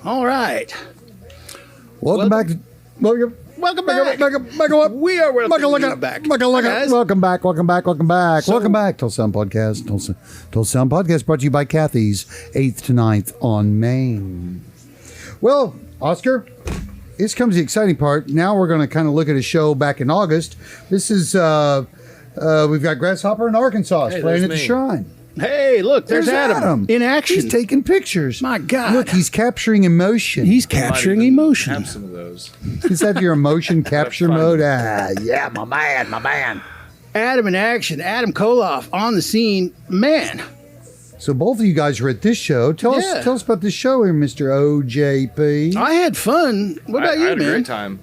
All right. Welcome back. Welcome back. We are welcome back. Welcome back. Welcome back. Tulsa Sound Podcast. Tulsa Sound Podcast brought to you by Kathy's 8th to 9th on Main. Well, Oscar, this comes the exciting part. Now we're going to kind of look at a show back in August. This is, we've got Grasshopper in Arkansas playing at the Shrine. Hey, look, there's Adam in action. He's taking pictures. My God. Look, he's capturing emotion. He's capturing emotion. Have some of those. Is that your emotion capture mode? Yeah, my man. Adam in action. Adam Koloff on the scene. Man. So both of you guys were at this show. Tell us about this show here, Mr. OJP. I had fun. What about you, I had man? a great time.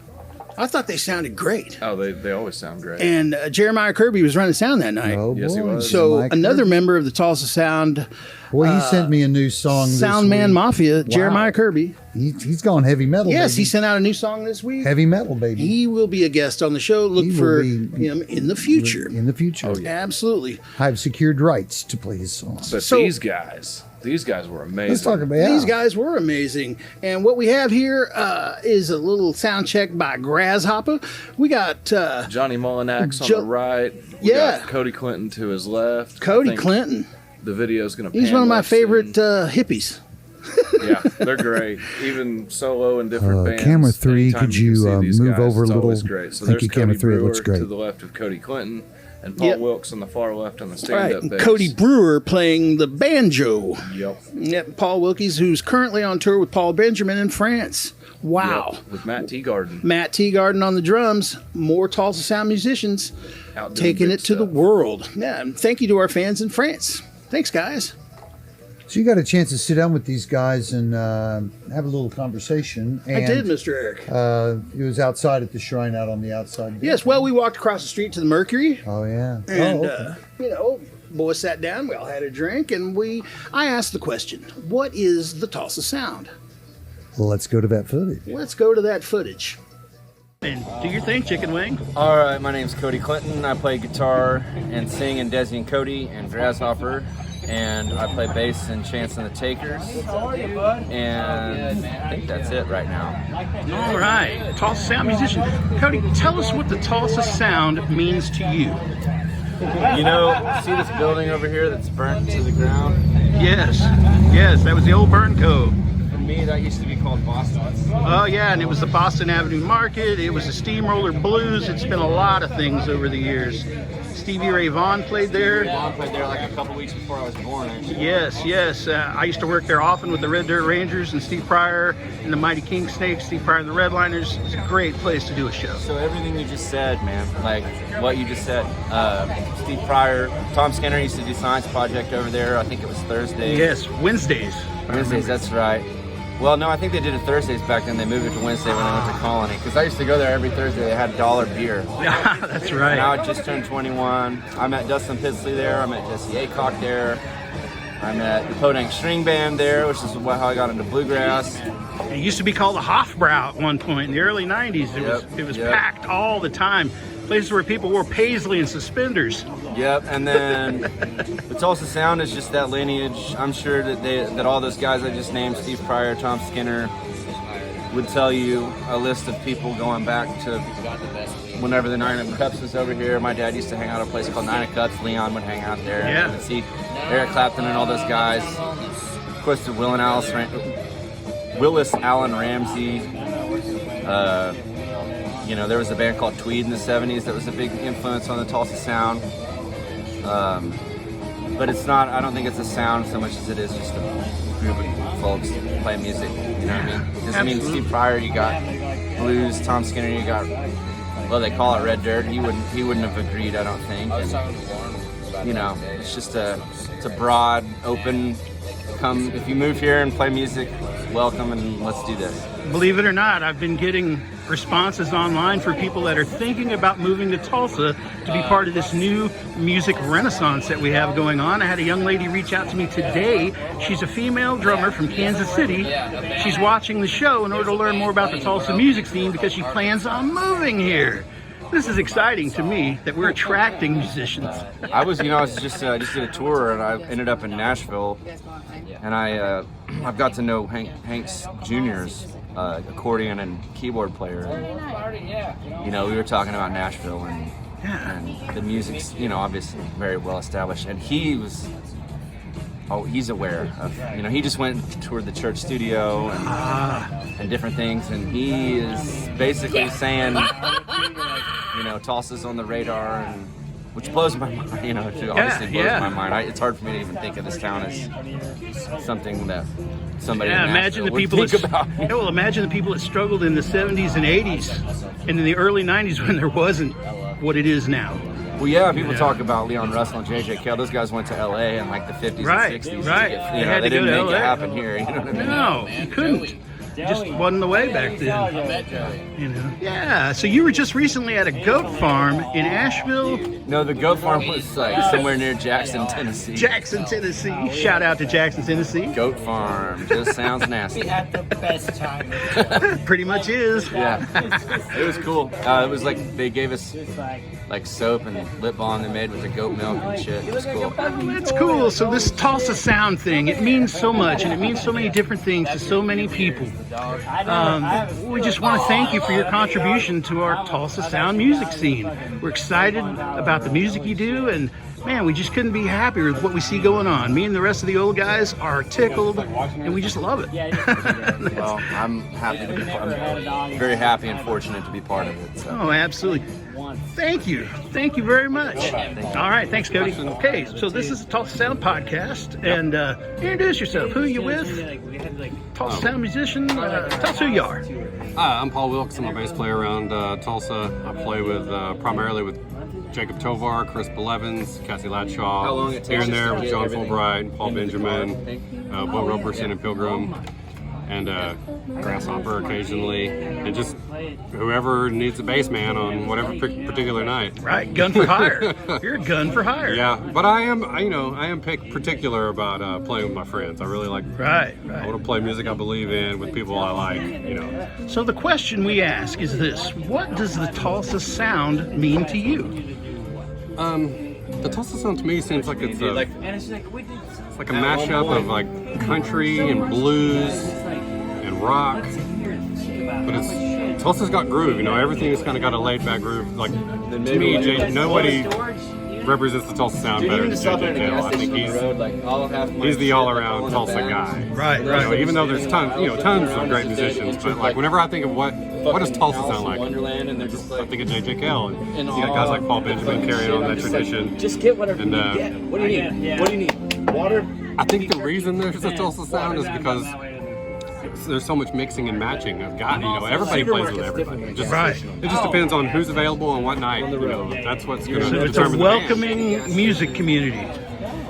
I thought they sounded great. Oh, they always sound great. And Jeremiah Kirby was running sound that night. Oh, Yes, boy. he was. So Mike another Kirby. member of the Tulsa Sound Well, he sent me a new song this Sound Man week. Mafia, Wow. Jeremiah Kirby. He's gone heavy metal, Yes, baby. he sent out a new song this week. Heavy metal, baby. He will be a guest on the show. Look He will for be- him in the future. In the future. Oh, yeah. Absolutely. I've secured rights to play his songs. But So- these guys were amazing. Let's talk about These guys were amazing. And what we have here is a little sound check by Grasshopper. We got Johnny Mullinax on Jo- the right. We Yeah. got Cody Clinton to his left. Cody I think Clinton. The video's going to He's one of my favorite hippies. Yeah, they're great. Even solo and different bands. Camera 3, Anytime could can you, see these move guys, over a it's little? always great. So Thank there's you, Camera Cody 3, it Brewer looks great. to the left of Cody Clinton, and Paul Yep. Wilkes on the far left on the Right. stand-up bass. Cody Brewer playing the banjo. Yep. Yep. Paul Wilkies, who's currently on tour with Paul Benjamin in France. Wow. Yep. With Matt Teagarden. Matt Teagarden on the drums. More Tulsa Sound musicians Out doing taking big it to the stuff. world. Yeah. And thank you to our fans in France. Thanks, guys. So you got a chance to sit down with these guys and have a little conversation. And, I did, Mr. Eric. It was outside at the Shrine, out on the outside. Yes, well, we walked across the street to the Mercury, Oh, yeah. and okay. boys sat down. We all had a drink, and I asked the question: what is the Tulsa Sound? Well, let's go to that footage. Let's go to that footage. And do your thing, Chicken Wing. All right, my name's Cody Clinton. I play guitar and sing in Desi and Cody and Grasshopper, and I play bass in Chance and the Takers. And I think that's it right now. All right, Tulsa Sound musician. Cody, tell us what the Tulsa Sound means to you. You know, see this building over here that's burnt to the ground? Yes, that was the old Burn Cove. For me, that used to be called Boston's. Oh, yeah, and it was the Boston Avenue Market. It was the Steamroller Blues. It's been a lot of things over the years. Stevie Ray Vaughan played there. Mom played there like a couple weeks before I was born, actually. Yes. I used to work there often with the Red Dirt Rangers and Steve Pryor and the Mighty King Snakes, Steve Pryor and the Redliners. It's a great place to do a show. So everything you just said, man, like what you just said, Steve Pryor, Tom Skinner used to do Science Project over there. I think it was Thursday. Yes, Wednesdays. Wednesdays, that's right. Well, no, I think they did it Thursdays back then. They moved it to Wednesday when I went to Colony. Because I used to go there every Thursday. They had $1 beer. That's right. Now I just turned 21. I met Dustin Pitzley there. I met Jesse Aycock there. I met the Podang String Band there, which is how I got into bluegrass. It used to be called the Hofbrau at one point in the early 90s. It was Yep. packed all the time. Places where people wore paisley and suspenders. Yep, and then the Tulsa Sound is just that lineage. I'm sure that all those guys I just named, Steve Pryor, Tom Skinner, would tell you a list of people going back to whenever the Nine of Cups was over here. My dad used to hang out at a place called Nine of Cups. Leon would hang out there. Yeah. And see Eric Clapton and all those guys. Of course, the Willis Allen Ramsey. There was a band called Tweed in the 70s that was a big influence on the Tulsa Sound. But it's not, I don't think it's a sound so much as it is just a group of folks playing music. You know what I mean? Because I mean, Steve Pryor, you got blues, Tom Skinner, you got, well, they call it Red Dirt. He wouldn't have agreed, I don't think. And, it's just it's a broad, open, come, if you move here and play music, welcome and let's do this. Believe it or not, I've been getting responses online for people that are thinking about moving to Tulsa to be part of this new music renaissance that we have going on. I had a young lady reach out to me today. She's a female drummer from Kansas City. She's watching the show in order to learn more about the Tulsa music scene because she plans on moving here. This is exciting to me that we're attracting musicians. I was just did a tour, and I ended up in Nashville, and I've got to know Hanks Jr.'s accordion and keyboard player. And, we were talking about Nashville and the music's obviously very well established, and he's aware of, he just went and toured the church studio and different things, and he is basically saying, Tulsa's on the radar, and which blows my mind, it obviously blows my mind. It's hard for me to even think of this town as something that somebody in imagine the would people think about. Imagine the people that struggled in the 70s and 80s and in the early 90s when there wasn't what it is now. Well, yeah, people talk about Leon Russell and J.J. Cale. Those guys went to L.A. in like the 50s and 60s. Right. They didn't make LA. it happen here. You know what I mean? No, you couldn't. It just wasn't the way back then. Yeah, so you were just recently at a goat farm in Asheville. No, the goat farm was like somewhere near Jackson, Tennessee. Jackson, Tennessee. Shout out to Jackson, Tennessee. Goat farm. Just sounds nasty. We had the best time. Pretty much is. Yeah. It was cool. It was like they gave us like soap and lip balm they made with the goat milk and shit. It was cool. That's cool. So this Tulsa Sound thing, it means so much, and it means so many different things to so many people. We just want to thank you for your contribution to our Tulsa Sound music scene. We're excited about the music you do, and man, we just couldn't be happier with what we see going on. Me and the rest of the old guys are tickled, and we just love it. Well, I'm happy to be I'm very happy and fortunate to be part of it. So. Oh, absolutely. Thank you. Thank you very much. All right. Thanks, Cody. Okay, so this is the Tulsa Sound Podcast, and introduce yourself. Who are you with? Tulsa Sound musician. Tell us who you are. I'm Paul Wilkes. I'm a bass player around Tulsa. I play with primarily with Jacob Tovar, Chris Belevins, Cassie Ladshaw, here and there with John Fulbright, Paul Benjamin, Bo Roberson and Pilgrim, and Grasshopper occasionally, and just whoever needs a bass man on whatever particular night. Right, gun for hire. You're a gun for hire. Yeah, but I am particular about playing with my friends. I really like. Right. I want to play music I believe in with people I like. So the question we ask is this: what does the Tulsa Sound mean to you? The Tulsa Sound to me seems like it's like a mashup of like country and blues and rock, but Tulsa's got groove. Everything has kind of got a laid back groove. Like to me, nobody represents the Tulsa Sound better than J.J. Cale. I think he's the all around Tulsa guy. Right. Even though there's tons of great musicians, but like whenever I think of what does Tulsa sound like, I think of J.J. Cale, and you got guys like Paul Benjamin carrying on that tradition. Just get whatever you get. What do you need? What do you need? Water? I think the reason there's a Tulsa Sound is because there's so much mixing and matching. Everybody plays with everybody. It just depends on who's available and what night. That's what's going to determine it's a the welcoming band. music community.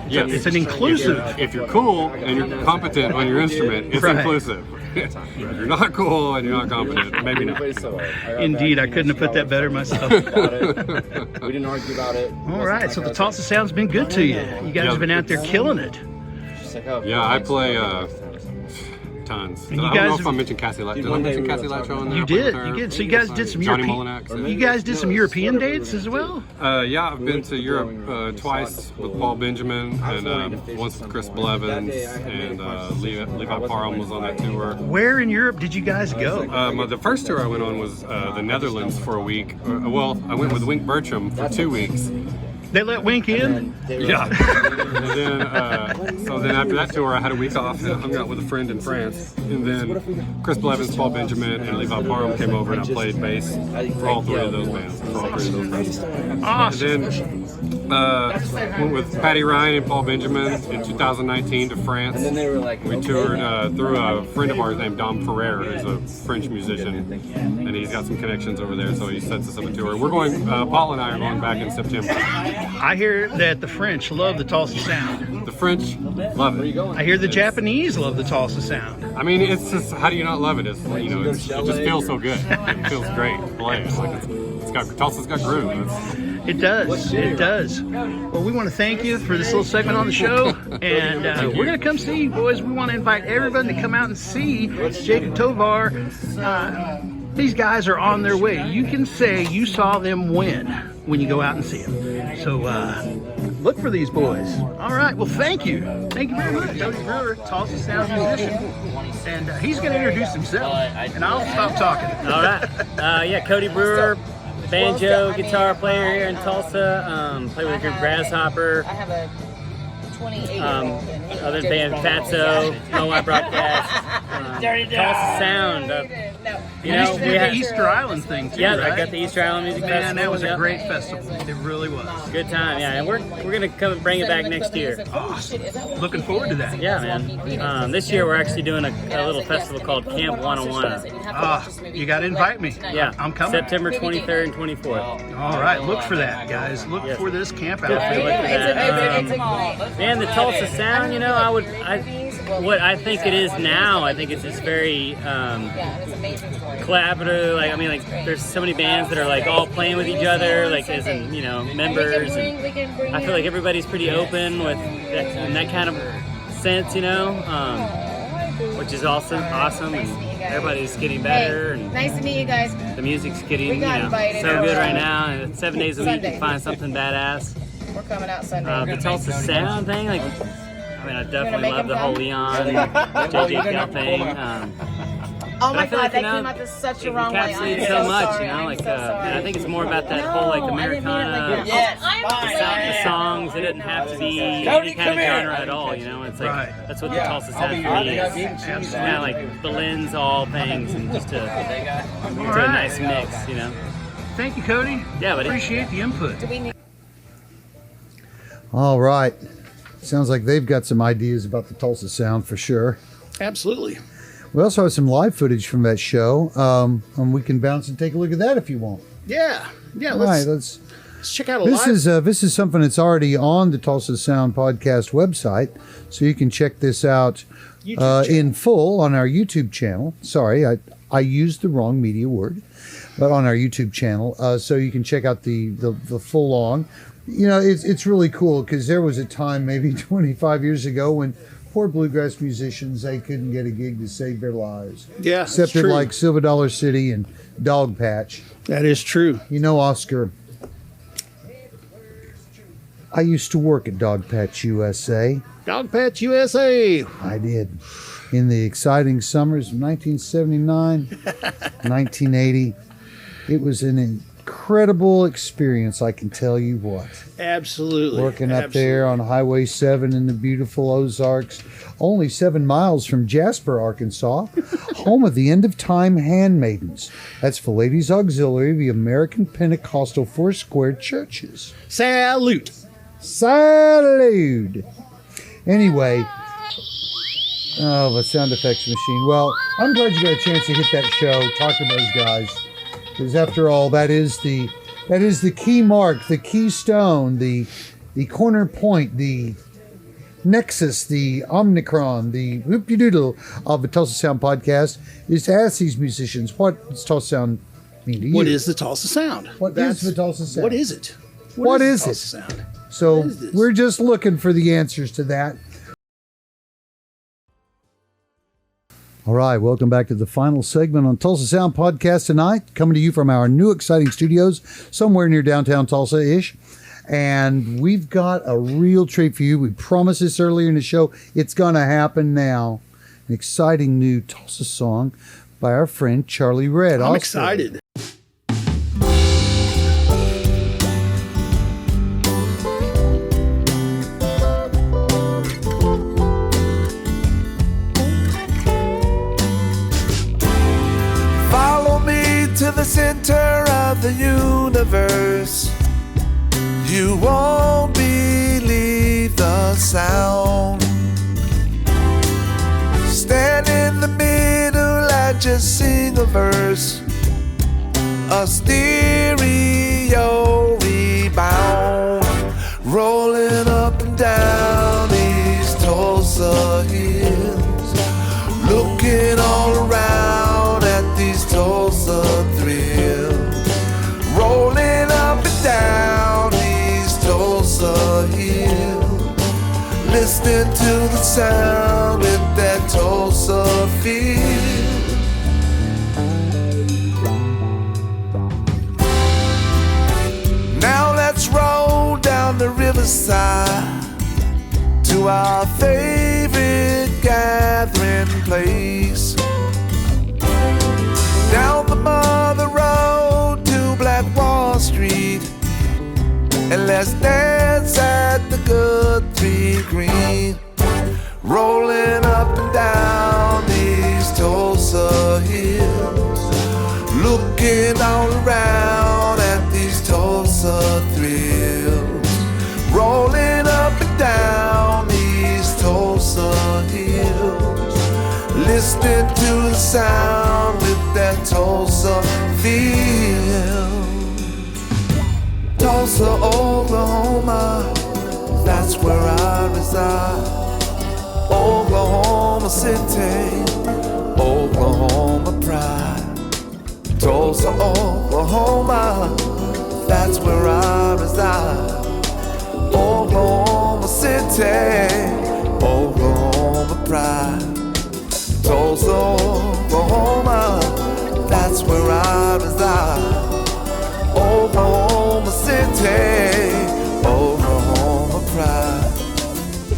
Yes. It's an inclusive. If you're cool and you're competent on your instrument, it's inclusive. If you're not cool and you're not competent, maybe not. Indeed, I couldn't have put that better myself. We didn't argue about it. All right, so the Tulsa Sound's been good to you. You guys have been out there killing it. Yeah, I play tons. And I don't know if I mentioned Cassie Ladshaw. Did I mention Cassie Ladshaw in there? You did. So you guys did some European dates as well? Yeah, I've been to Europe twice with Paul Benjamin, and once with Chris Blevins, and Levi Parham was on that tour. Where in Europe did you guys go? The first tour I went on was the Netherlands for a week. Well, I went with Wink Bertram for 2 weeks. They let Wink in? Yeah. And then after that tour, I had a week off and I hung out with a friend in France. And then Chris Blevins, Paul Benjamin, and Levi Parham came over and I played bass for all three of those bands. Awesome. And then went with Patty Ryan and Paul Benjamin in 2019 to France. We toured through a friend of ours named Dom Ferrer, who's a French musician, and he's got some connections over there, so he sets us up a tour. We're going, Paul and I are going back in September. I hear that the French love the Tulsa Sound. The French love it. I hear the Japanese love the Tulsa Sound. I mean, it's just, how do you not love it? It's, it just feels so good. It feels great to play. Tulsa's got groove. It does. It does. Well, we want to thank you for this little segment on the show, and we're going to come see you, boys. We want to invite everybody to come out and see Jacob Tovar These guys are on their way. You can say you saw them win when you go out and see them. So look for these boys. All right. Well, thank you. Thank you very much. Cody Brewer, Tulsa Sound musician. And he's going to introduce himself. And I'll stop talking. All right. Yeah, Cody Brewer, banjo, guitar player here in Tulsa. Play with the group Grasshopper. I have a 28-year-old. Other band Fatso, Moai Broadcast, Tulsa Sound. You did the Easter Island thing too, Yeah, right? I got the Easter Island Music Festival. Man, that was a yep. great festival. It really was. Good time, yeah. And we're gonna come and bring it back next year. Awesome. Looking forward to that. Yeah, man. This year we're actually doing a little festival called Camp 101. You got to invite me. Yeah, I'm coming. September 23rd and 24th. All right, look for that, guys. Look for this camp Good. outfit. Man, the Tulsa Sound, you know, what I think it is now, I think it's just very collaborative. Like, I mean, like, there's so many bands that are like all playing with each other, like as in, you know, members. And I feel like everybody's pretty open with in that kind of sense, you know, which is awesome. And everybody's getting better. And Nice to meet you guys. the music's getting, We got invited. so good right now. And it's 7 days a week, you can find something badass. We're coming out Sunday. The Tulsa Sound thing, like, I mean, I definitely make love him the whole come? Leon, JJ Cal thing. Oh my I feel God, like, that you know, came out to such a it wrong way. I'm encapsulates so so much, sorry. you know, I'm like, so sorry. and I think it's more about that whole, like, No, I didn't mean it like Americana, that. the songs, it doesn't have to be any kind of genre at all, you know, it's like, Right. that's what the Tulsa Sound for me is. It's kind of like blends all things and just to a nice mix, you know. Thank you, Cody. Yeah, buddy. Appreciate the input. All right. Sounds like they've got some ideas about the Tulsa Sound for sure. Absolutely. We also have some live footage from that show, and we can bounce and take a look at that if you want. Yeah. All right, let's check out a This is something that's already on the Tulsa Sound Podcast website, so you can check this out in full on our YouTube channel. Sorry, I used the wrong media word, but on our YouTube channel, so you can check out the full long. You know, it's really cool because there was a time maybe 25 years ago when poor bluegrass musicians, they couldn't get a gig to save their lives. Yeah, except in like Silver Dollar City and Dog Patch. That is true. You know, Oscar, I used to work at Dog Patch USA. Dog Patch USA. I did. In the exciting summers of 1979, 1980. It was an incredible experience, I can tell you what. Absolutely. Working up there on Highway 7 in the beautiful Ozarks, only 7 miles from Jasper, Arkansas, home of the End of Time Handmaidens. That's for Ladies Auxiliary, the American Pentecostal Foursquare Churches. Salute. Salute. Anyway, the sound effects machine. Well, I'm glad you got a chance to hit that show, talk to those guys, because after all, that is the key mark, the keystone, the corner point, the nexus, the omnicron, the whoop-de-doodle of the Tulsa Sound Podcast is to ask these musicians, what does Tulsa Sound mean to you? What is the Tulsa Sound? What is the Tulsa Sound? What is it? What is the it? Tulsa Sound? So What is this? we're just looking for the answers to that. All right, welcome back to the final segment on Tulsa Sound Podcast tonight, coming to you from our new exciting studios somewhere near downtown Tulsa-ish. And we've got a real treat for you. We promised this earlier in the show. It's going to happen now. An exciting new Tulsa song by our friend Charlie Red. I'm Oscar. excited. Follow me to the center of the universe. You won't believe the sound. Stand in the middle and just sing a verse. A stereo rebound, rolling up and down these Tulsa hills, looking all around at these Tulsa thrills, rolling up and down these Tulsa hills, listening to the sound with that Tulsa feel. to our favorite gathering place. Down the Mother Road to Black Wall Street, and let's dance at the Guthrie Green. Rolling up and down these Tulsa hills, looking all around at these Tulsa thrills. Rolling up and down these Tulsa hills, listening to the sound with that Tulsa feel. Tulsa, Oklahoma, that's where I reside. Oklahoma City, Oklahoma pride. Tulsa, Oklahoma, that's where I reside. Oklahoma City, Oklahoma pride. Tulsa, Oklahoma, that's where I reside. Oklahoma City, Oklahoma pride.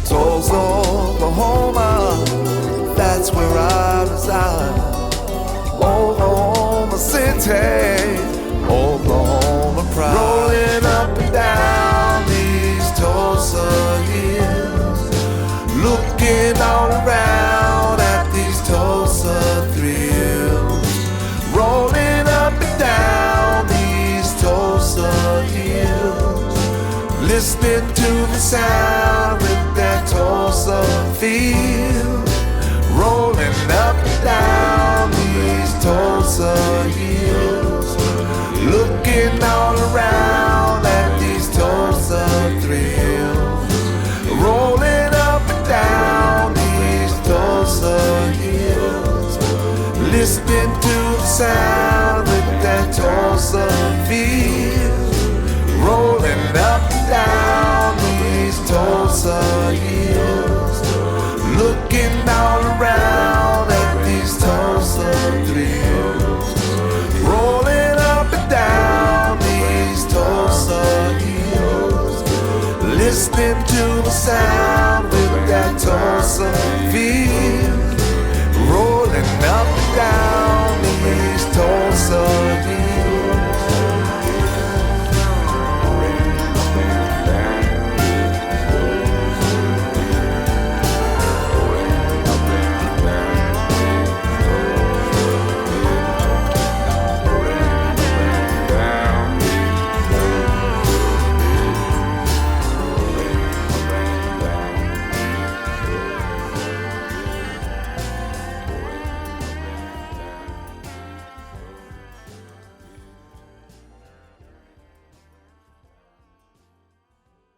Tulsa, Oklahoma, that's where I reside. Oklahoma City, Oklahoma pride. Rolling up and down these Tulsa hills, looking all around at these Tulsa thrills. Rolling up and down these Tulsa hills, listening to the sound with that Tulsa feel. Rolling up and down these Tulsa hills, looking all around at these Tulsa thrills. Rolling up and down these Tulsa hills, listening to the sound with that Tulsa feel. Rolling up and down these Tulsa hills, looking all around at these Tulsa thrills. Rolling up and down these Tulsa hills, listening to the sound with that Tulsa feel. Rolling up and down these Tulsa hills.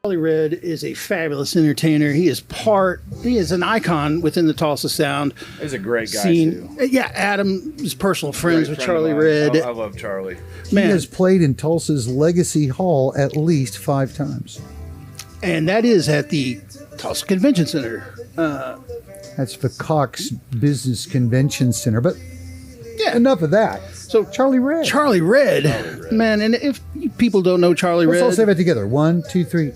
Charlie Red is a fabulous entertainer. He is an icon within the Tulsa Sound He's a great guy scene. too. Yeah, Adam is personal friends Great with friend of Charlie mine. Red. I love Charlie. Man, He has played in Tulsa's Legacy Hall at least 5 times. and that is at the Tulsa Convention Center. That's the Cox Business Convention Center. But Yeah. enough of that. So Charlie Red. Charlie Red, man, and if people don't know Charlie Let's all say Red, that together. 1, 2, 3.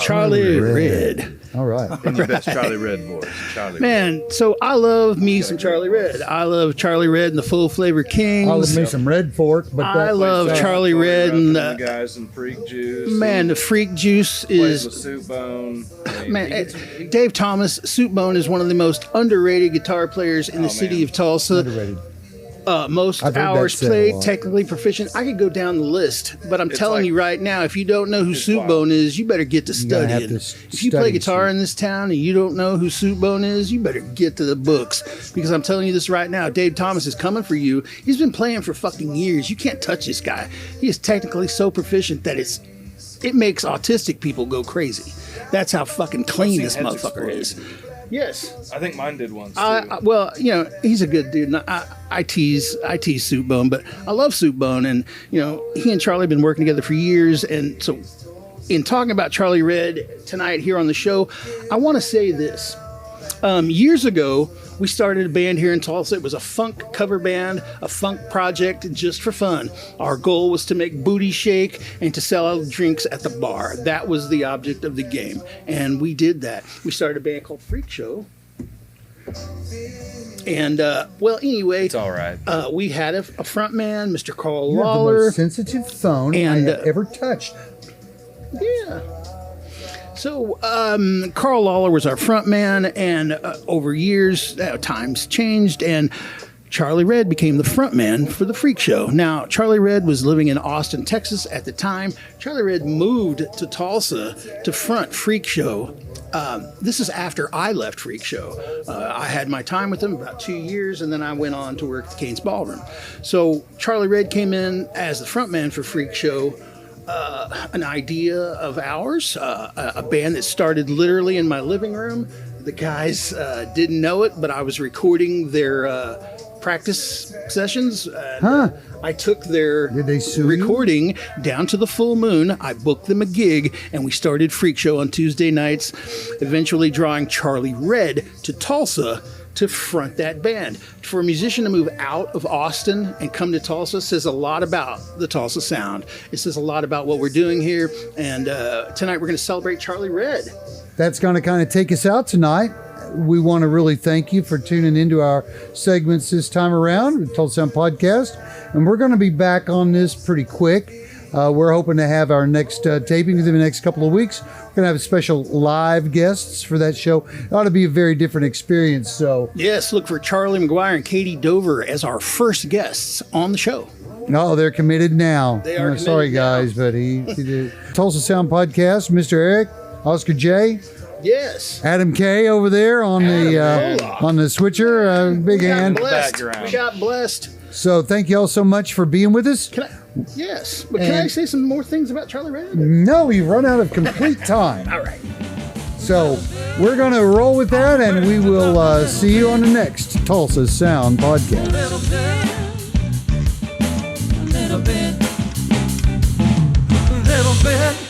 Charlie Red. Red. All right. In the best Charlie Red voice. Charlie Man, so I love me some Charlie Red. I love Charlie Red and the Full Flavor Kings. I love me some Red Fork, but I love Charlie Red and the guys in Freak Juice. man, the Freak Juice Plays is with Soup Bone. I mean, man. Dave Thomas, Soupbone is one of the most underrated guitar players in the city man. of Tulsa. Underrated. Most I've heard that hours said a played, lot. technically proficient. I could go down the list, but I'm telling like- you right now, if you don't know who It's Soupbone is, you better get to gotta have studying. to If you play study, guitar Soup. in this town and you don't know who Soupbone is, you better get to the books, because I'm telling you this right now. Dave Thomas is coming for you. He's been playing for fucking years. You can't touch this guy. He is technically so proficient that it makes autistic people go crazy. That's how fucking clean seen this heads motherfucker is. Yes. I think mine did once too. Well, you know, he's a good dude. And I tease Soupbone, but I love Soupbone, and you know, he and Charlie have been working together for years. And so, in talking about Charlie Red tonight here on the show, I want to say this: Years ago, we started a band here in Tulsa. It was a funk cover band, a funk project just for fun. Our goal was to make booty shake and to sell out drinks at the bar. That was the object of the game, and we did that. We started a band called Freak Show. And, anyway, It's all right. we had a front man, Mr. Carl You have the Lawler. most sensitive phone I And, have ever touched. Yeah. So, Carl Lawler was our front man, and over years, times changed, and Charlie Red became the front man for the Freak Show. Now, Charlie Red was living in Austin, Texas at the time. Charlie Red moved to Tulsa to front Freak Show. This is after I left Freak Show. I had my time with them about 2 years, and then I went on to work at the Cain's Ballroom. So Charlie Red came in as the front man for Freak Show. An idea of ours, a band that started literally in my living room. The guys didn't know it, but I was recording their practice sessions. And, I took their Did they sue you? recording down to the full moon. I booked them a gig, and we started Freak Show on Tuesday nights, eventually drawing Charlie Red to Tulsa to front that band. For a musician to move out of Austin and come to Tulsa says a lot about the Tulsa Sound. It says a lot about what we're doing here. And tonight we're going to celebrate Charlie Red. That's going to kind of take us out tonight. We want to really thank you for tuning into our segments this time around with Tulsa Sound Podcast. And we're going to be back on this pretty quick. We're hoping to have our next taping within the next couple of weeks. We're going to have special live guests for that show. It ought to be a very different experience. So, Yes, look for Charlie McGuire and Katie Dover as our first guests on the show. no, they're committed now. They are Sorry, committed now. guys, but he did. Tulsa Sound Podcast, Mr. Eric, Oscar J, Yes. Adam K over there on the switcher. Big hand. Background. We got blessed. So thank you all so much for being with us. Yes. But can I say some more things about Charlie Red? No, we've run out of complete time. All right. So we're going to roll with that, and we will see you on the next Tulsa Sound Podcast. Little bit,